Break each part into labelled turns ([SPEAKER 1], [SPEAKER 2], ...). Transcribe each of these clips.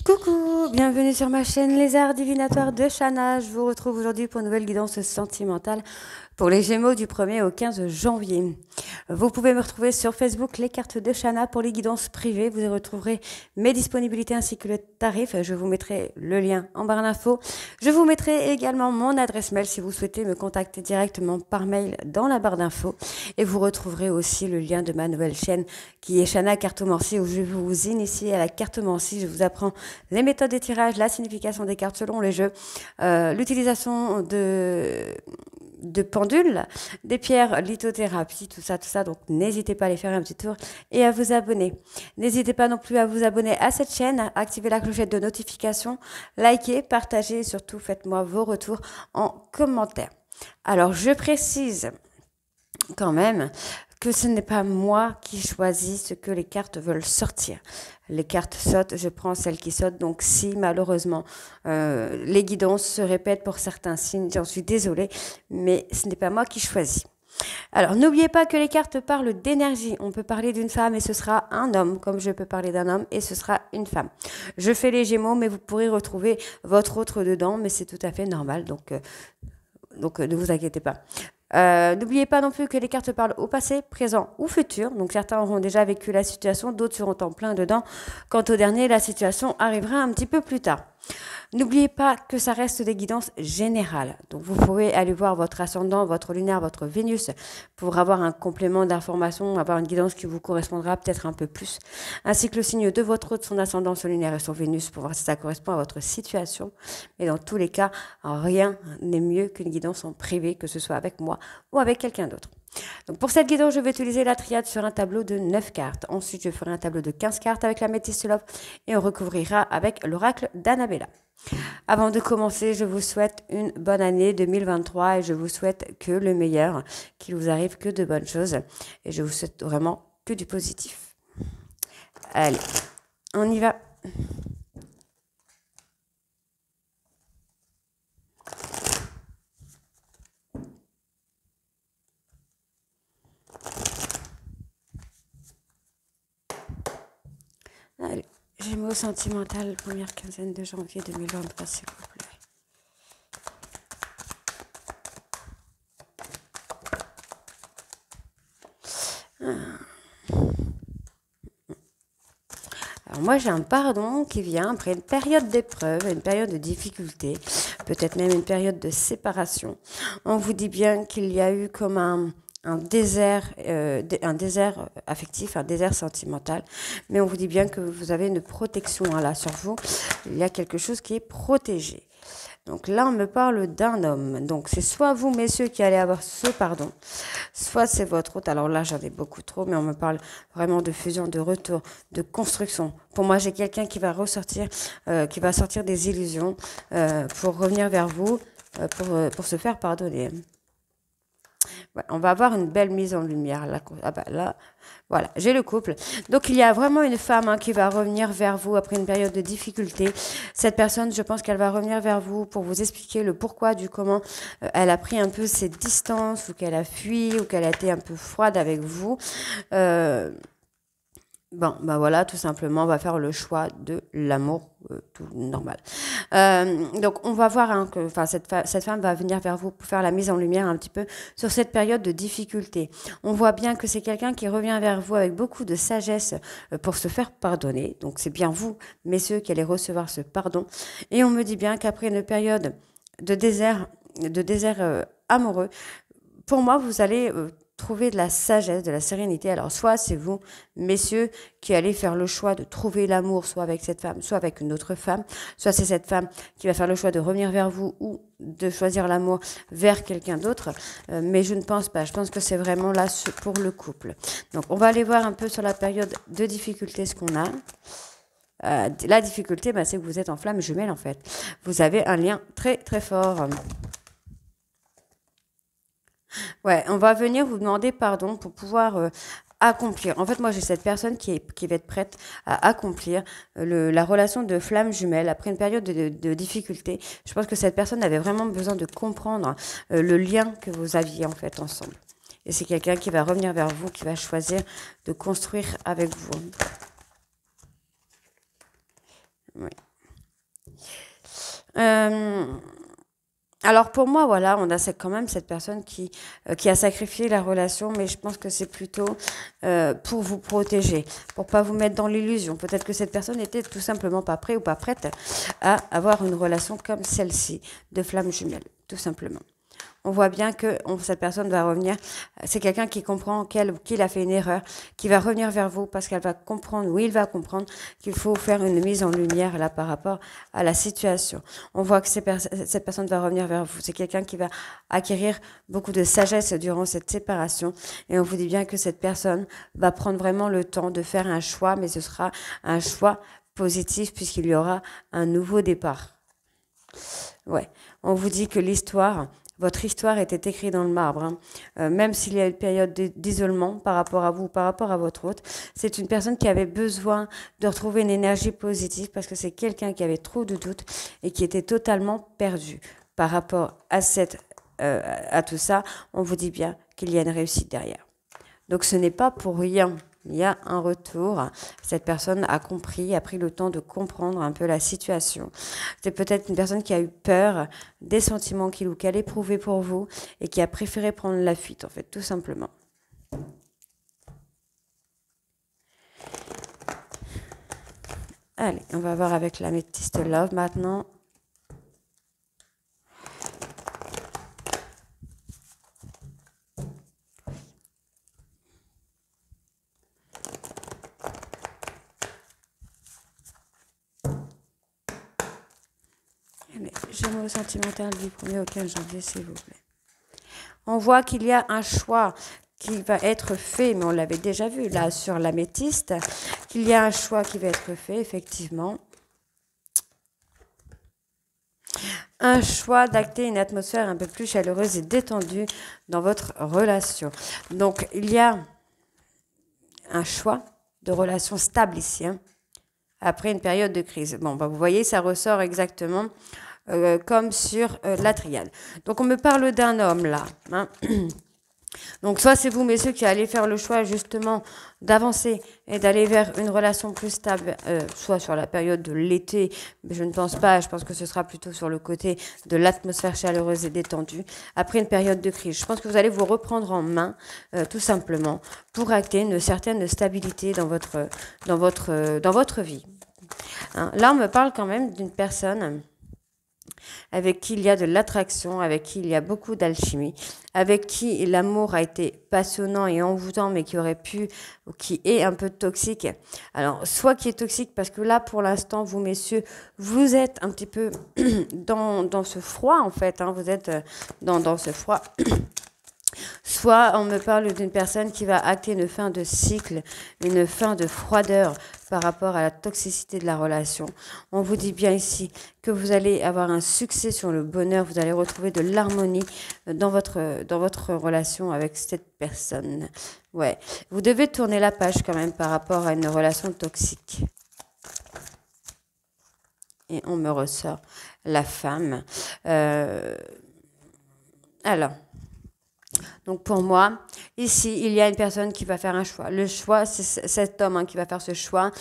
[SPEAKER 1] Coucou, bienvenue sur ma chaîne Les Arts Divinatoires de Shana. Je vous retrouve aujourd'hui pour une nouvelle guidance sentimentale pour les Gémeaux du 1er au 15 janvier. Vous pouvez me retrouver sur Facebook, les cartes de Shana pour les guidances privées. Vous y retrouverez mes disponibilités ainsi que le tarif. Je vous mettrai le lien en barre d'infos. Je vous mettrai également mon adresse mail si vous souhaitez me contacter directement par mail dans la barre d'infos. Et vous retrouverez aussi le lien de ma nouvelle chaîne qui est Shana Cartomancie où je vais vous initier à la cartomancie. Je vous apprends les méthodes de tirage, la signification des cartes selon les jeux, l'utilisation de pendules, des pierres, lithothérapie, tout ça. Donc, n'hésitez pas à aller faire un petit tour et à vous abonner. N'hésitez pas non plus à vous abonner à cette chaîne, à activer la clochette de notification, likez, partagez et surtout faites-moi vos retours en commentaire. Alors, je précise quand même que ce n'est pas moi qui choisis ce que les cartes veulent sortir. Les cartes sautent, je prends celles qui sautent. Donc si malheureusement les guidances se répètent pour certains signes, j'en suis désolée, mais ce n'est pas moi qui choisis. Alors n'oubliez pas que les cartes parlent d'énergie. On peut parler d'une femme et ce sera un homme, comme je peux parler d'un homme et ce sera une femme. Je fais les Gémeaux, mais vous pourrez retrouver votre autre dedans, mais c'est tout à fait normal. Donc ne vous inquiétez pas. N'oubliez pas non plus que les cartes parlent au passé, présent ou futur. Donc certains auront déjà vécu la situation, d'autres seront en plein dedans. Quant au dernier, la situation arrivera un petit peu plus tard. N'oubliez pas que ça reste des guidances générales. Donc vous pouvez aller voir votre ascendant, votre lunaire, votre Vénus pour avoir un complément d'information, avoir une guidance qui vous correspondra peut-être un peu plus. Ainsi que le signe de votre autre, son ascendant, son lunaire et son Vénus pour voir si ça correspond à votre situation. Mais dans tous les cas, rien n'est mieux qu'une guidance en privé, que ce soit avec moi ou avec quelqu'un d'autre. Donc pour cette guidance, je vais utiliser la triade sur un tableau de 9 cartes. Ensuite, je ferai un tableau de 15 cartes avec la métisse love et on recouvrira avec l'oracle d'Annabella. Avant de commencer, je vous souhaite une bonne année 2023 et je vous souhaite que le meilleur, qu'il vous arrive que de bonnes choses et je vous souhaite vraiment que du positif. Allez, on y va. Allez, Gémeaux sentimental, première quinzaine de janvier 2023, s'il vous plaît. Alors moi, j'ai un pardon qui vient après une période d'épreuve, une période de difficulté, peut-être même une période de séparation. On vous dit bien qu'il y a eu comme un désert affectif, un désert sentimental, mais on vous dit bien que vous avez une protection là sur vous. Il y a quelque chose qui est protégé. Donc là, on me parle d'un homme. Donc c'est soit vous, messieurs, qui allez avoir ce pardon, soit c'est votre autre. Alors là, j'en ai beaucoup trop, mais on me parle vraiment de fusion, de retour, de construction. Pour moi, j'ai quelqu'un qui va ressortir, qui va sortir des illusions pour revenir vers vous, pour se faire pardonner. Ouais, on va avoir une belle mise en lumière. Là, ah bah, là voilà, j'ai le couple. Donc, il y a vraiment une femme qui va revenir vers vous après une période de difficulté. Cette personne, je pense qu'elle va revenir vers vous pour vous expliquer le pourquoi du comment elle a pris un peu ses distances ou qu'elle a fui ou qu'elle a été un peu froide avec vous. Bon, bah voilà, tout simplement, on va faire le choix de l'amour, tout normal. Donc, on va voir hein, que cette femme va venir vers vous pour faire la mise en lumière un petit peu sur cette période de difficulté. On voit bien que c'est quelqu'un qui revient vers vous avec beaucoup de sagesse pour se faire pardonner. Donc, c'est bien vous, messieurs, qui allez recevoir ce pardon. Et on me dit bien qu'après une période de désert amoureux, pour moi, vous allez trouver de la sagesse, de la sérénité. Alors, soit c'est vous, messieurs, qui allez faire le choix de trouver l'amour, soit avec cette femme, soit avec une autre femme. Soit c'est cette femme qui va faire le choix de revenir vers vous ou de choisir l'amour vers quelqu'un d'autre. Mais je ne pense pas. Je pense que c'est vraiment là pour le couple. Donc, on va aller voir un peu sur la période de difficulté ce qu'on a. La difficulté, c'est que vous êtes en flamme jumelle, en fait. Vous avez un lien très, très fort. Ouais, on va venir vous demander pardon pour pouvoir accomplir. En fait, moi, j'ai cette personne qui va être prête à accomplir la relation de flamme jumelle après une période de difficulté. Je pense que cette personne avait vraiment besoin de comprendre le lien que vous aviez en fait ensemble. Et c'est quelqu'un qui va revenir vers vous, qui va choisir de construire avec vous. Oui. Alors pour moi, voilà, on a quand même cette personne qui a sacrifié la relation, mais je pense que c'est plutôt pour vous protéger, pour pas vous mettre dans l'illusion. Peut-être que cette personne n'était tout simplement pas prête ou pas prête à avoir une relation comme celle-ci, de flamme jumelle, tout simplement. On voit bien que cette personne va revenir. C'est quelqu'un qui comprend qu'il a fait une erreur, qui va revenir vers vous parce qu'elle va comprendre, ou il va comprendre qu'il faut faire une mise en lumière là par rapport à la situation. On voit que cette personne va revenir vers vous. C'est quelqu'un qui va acquérir beaucoup de sagesse durant cette séparation. Et on vous dit bien que cette personne va prendre vraiment le temps de faire un choix, mais ce sera un choix positif puisqu'il y aura un nouveau départ. Ouais, on vous dit que votre histoire était écrite dans le marbre. Hein. Même s'il y a une période d'isolement par rapport à vous, par rapport à votre hôte, c'est une personne qui avait besoin de retrouver une énergie positive parce que c'est quelqu'un qui avait trop de doutes et qui était totalement perdu. Par rapport à tout ça, on vous dit bien qu'il y a une réussite derrière. Donc ce n'est pas pour rien. Il y a un retour. Cette personne a compris, a pris le temps de comprendre un peu la situation. C'est peut-être une personne qui a eu peur des sentiments qu'elle éprouvait pour vous et qui a préféré prendre la fuite, en fait, tout simplement. Allez, on va voir avec l'améthyste Love maintenant. Gémeaux sentimental du 1er au 15 janvier, s'il vous plaît. On voit qu'il y a un choix qui va être fait, mais on l'avait déjà vu là sur l'améthyste, qu'il y a un choix qui va être fait, effectivement. Un choix d'acter une atmosphère un peu plus chaleureuse et détendue dans votre relation. Donc, il y a un choix de relation stable ici, hein, après une période de crise. Bon, bah, vous voyez, ça ressort exactement comme sur la triade. Donc, on me parle d'un homme, là. Hein. Donc, soit c'est vous, messieurs, qui allez faire le choix, justement, d'avancer et d'aller vers une relation plus stable, soit sur la période de l'été, mais je ne pense pas, je pense que ce sera plutôt sur le côté de l'atmosphère chaleureuse et détendue, après une période de crise. Je pense que vous allez vous reprendre en main, tout simplement, pour acter une certaine stabilité dans votre vie. Hein. Là, on me parle quand même d'une personne avec qui il y a de l'attraction, avec qui il y a beaucoup d'alchimie, avec qui l'amour a été passionnant et envoûtant, mais qui aurait pu, ou qui est un peu toxique. Alors, soit qui est toxique, parce que là, pour l'instant, vous, messieurs, vous êtes un petit peu dans ce froid, en fait, hein, vous êtes dans ce froid. Soit on me parle d'une personne qui va acter une fin de cycle, une fin de froideur par rapport à la toxicité de la relation. On vous dit bien ici que vous allez avoir un succès sur le bonheur, vous allez retrouver de l'harmonie dans votre relation avec cette personne. Ouais, vous devez tourner la page quand même par rapport à une relation toxique. Et on me ressort la femme. Alors... Donc pour moi, ici, il y a une personne qui va faire un choix. Le choix, c'est cet homme qui va faire ce choix.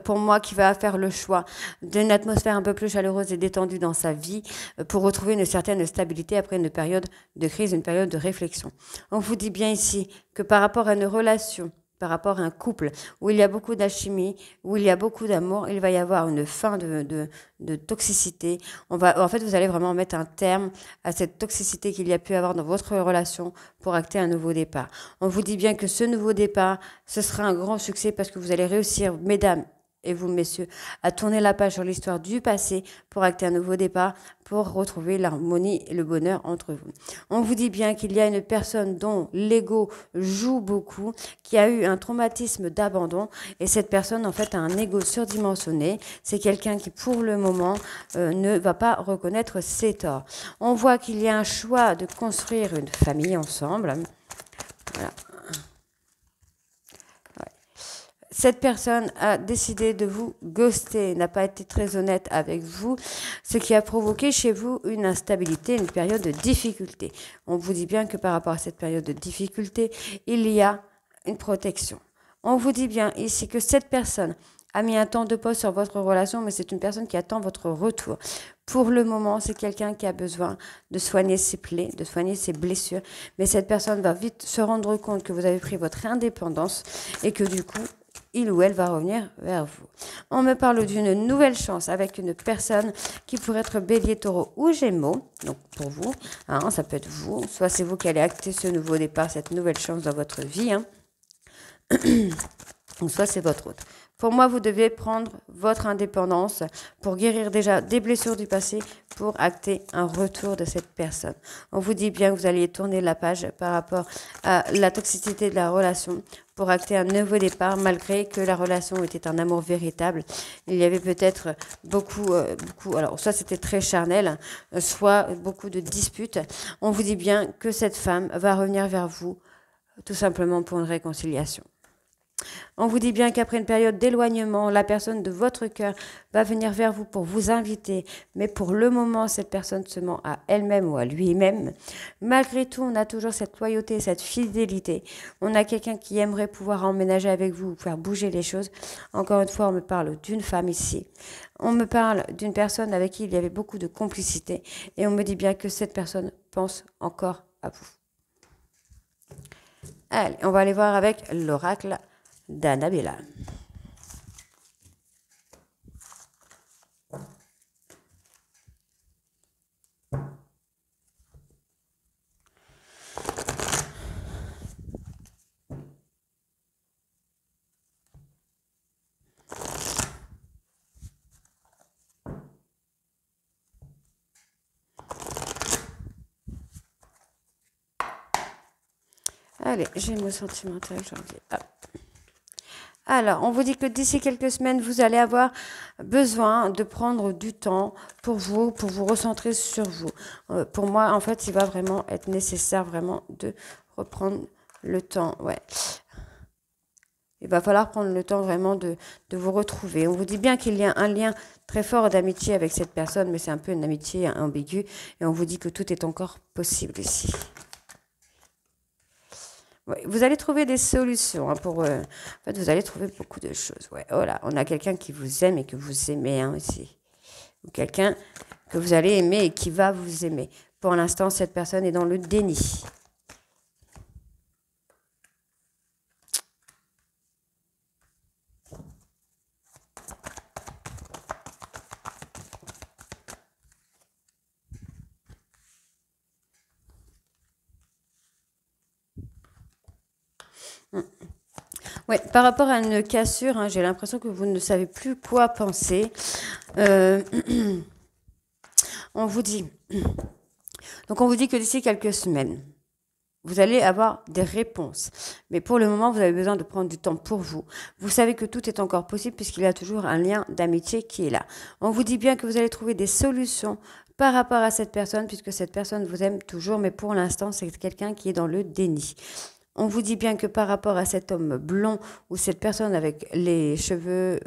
[SPEAKER 1] Pour moi, qui va faire le choix d'une atmosphère un peu plus chaleureuse et détendue dans sa vie pour retrouver une certaine stabilité après une période de crise, une période de réflexion. On vous dit bien ici que par rapport à une relation, par rapport à un couple où il y a beaucoup d'alchimie, où il y a beaucoup d'amour, il va y avoir une fin de toxicité. En fait, vous allez vraiment mettre un terme à cette toxicité qu'il y a pu avoir dans votre relation pour acter un nouveau départ. On vous dit bien que ce nouveau départ, ce sera un grand succès parce que vous allez réussir, mesdames et vous, messieurs, à tourner la page sur l'histoire du passé pour acter un nouveau départ, pour retrouver l'harmonie et le bonheur entre vous. On vous dit bien qu'il y a une personne dont l'ego joue beaucoup, qui a eu un traumatisme d'abandon, et cette personne, en fait, a un ego surdimensionné. C'est quelqu'un qui, pour le moment, ne va pas reconnaître ses torts. On voit qu'il y a un choix de construire une famille ensemble. Voilà. Cette personne a décidé de vous ghoster, n'a pas été très honnête avec vous, ce qui a provoqué chez vous une instabilité, une période de difficulté. On vous dit bien que par rapport à cette période de difficulté, il y a une protection. On vous dit bien ici que cette personne a mis un temps de pause sur votre relation, mais c'est une personne qui attend votre retour. Pour le moment, c'est quelqu'un qui a besoin de soigner ses plaies, de soigner ses blessures, mais cette personne va vite se rendre compte que vous avez pris votre indépendance et que du coup, il ou elle va revenir vers vous. On me parle d'une nouvelle chance avec une personne qui pourrait être Bélier, Taureau ou Gémeaux. Donc pour vous, hein, ça peut être vous, soit c'est vous qui allez acter ce nouveau départ, cette nouvelle chance dans votre vie, hein. Ou soit c'est votre autre. Pour moi, vous devez prendre votre indépendance pour guérir déjà des blessures du passé, pour acter un retour de cette personne. On vous dit bien que vous allez tourner la page par rapport à la toxicité de la relation pour acter un nouveau départ, malgré que la relation était un amour véritable. Il y avait peut-être beaucoup, alors soit c'était très charnel, soit beaucoup de disputes. On vous dit bien que cette femme va revenir vers vous tout simplement pour une réconciliation. On vous dit bien qu'après une période d'éloignement, la personne de votre cœur va venir vers vous pour vous inviter. Mais pour le moment, cette personne se ment à elle-même ou à lui-même. Malgré tout, on a toujours cette loyauté, cette fidélité. On a quelqu'un qui aimerait pouvoir emménager avec vous, faire bouger les choses. Encore une fois, on me parle d'une femme ici. On me parle d'une personne avec qui il y avait beaucoup de complicité. Et on me dit bien que cette personne pense encore à vous. Allez, on va aller voir avec l'oracle d'Annabella. Allez, Gémeaux sentimental, janvier. Ah. Alors, on vous dit que d'ici quelques semaines, vous allez avoir besoin de prendre du temps pour vous recentrer sur vous. Pour moi, en fait, il va vraiment être nécessaire vraiment de reprendre le temps. Ouais. Il va falloir prendre le temps vraiment de vous retrouver. On vous dit bien qu'il y a un lien très fort d'amitié avec cette personne, mais c'est un peu une amitié ambiguë. Et on vous dit que tout est encore possible ici. Ouais, vous allez trouver des solutions. Hein, en fait, vous allez trouver beaucoup de choses. Ouais, voilà, on a quelqu'un qui vous aime et que vous aimez hein, aussi. Ou quelqu'un que vous allez aimer et qui va vous aimer. Pour l'instant, cette personne est dans le déni. Ouais, par rapport à une cassure, hein, j'ai l'impression que vous ne savez plus quoi penser. On vous dit. Donc on vous dit que d'ici quelques semaines, vous allez avoir des réponses. Mais pour le moment, vous avez besoin de prendre du temps pour vous. Vous savez que tout est encore possible puisqu'il y a toujours un lien d'amitié qui est là. On vous dit bien que vous allez trouver des solutions par rapport à cette personne puisque cette personne vous aime toujours. Mais pour l'instant, c'est quelqu'un qui est dans le déni. On vous dit bien que par rapport à cet homme blond ou cette personne avec les cheveux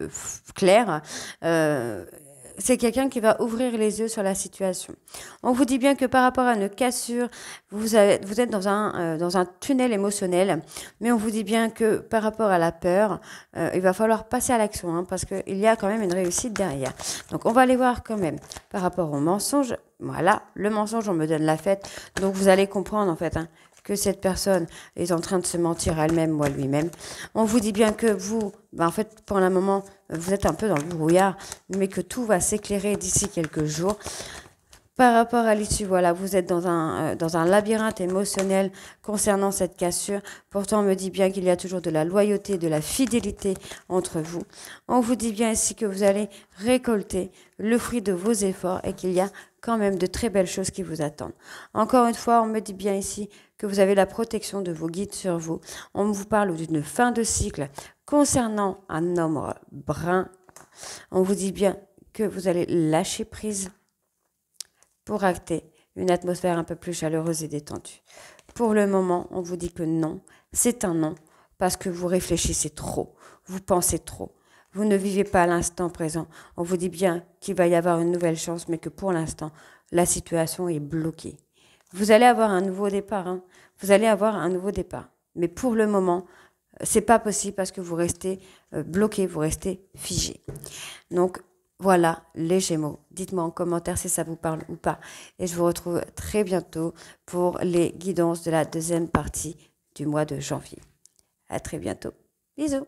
[SPEAKER 1] clairs, c'est quelqu'un qui va ouvrir les yeux sur la situation. On vous dit bien que par rapport à une cassure, vous êtes dans un tunnel émotionnel, mais on vous dit bien que par rapport à la peur, il va falloir passer à l'action, hein, parce qu'il y a quand même une réussite derrière. Donc on va aller voir quand même par rapport au mensonge. Voilà, le mensonge, on me donne la fête. Donc vous allez comprendre en fait, hein, que cette personne est en train de se mentir à elle-même ou à lui-même. On vous dit bien que vous, en fait, pour le moment, vous êtes un peu dans le brouillard, mais que tout va s'éclairer d'ici quelques jours. Par rapport à l'issue, voilà, vous êtes dans un labyrinthe émotionnel concernant cette cassure. Pourtant, on me dit bien qu'il y a toujours de la loyauté, de la fidélité entre vous. On vous dit bien ici que vous allez récolter le fruit de vos efforts et qu'il y a quand même de très belles choses qui vous attendent. Encore une fois, on me dit bien ici que vous avez la protection de vos guides sur vous. On vous parle d'une fin de cycle concernant un homme brun. On vous dit bien que vous allez lâcher prise pour acter une atmosphère un peu plus chaleureuse et détendue. Pour le moment, on vous dit que non, c'est un non, parce que vous réfléchissez trop, vous pensez trop. Vous ne vivez pas à l'instant présent. On vous dit bien qu'il va y avoir une nouvelle chance, mais que pour l'instant, la situation est bloquée. Vous allez avoir un nouveau départ. Hein. Vous allez avoir un nouveau départ. Mais pour le moment, c'est pas possible parce que vous restez bloqué, vous restez figé. Donc voilà les Gémeaux. Dites-moi en commentaire si ça vous parle ou pas. Et je vous retrouve très bientôt pour les guidances de la deuxième partie du mois de janvier. À très bientôt. Bisous.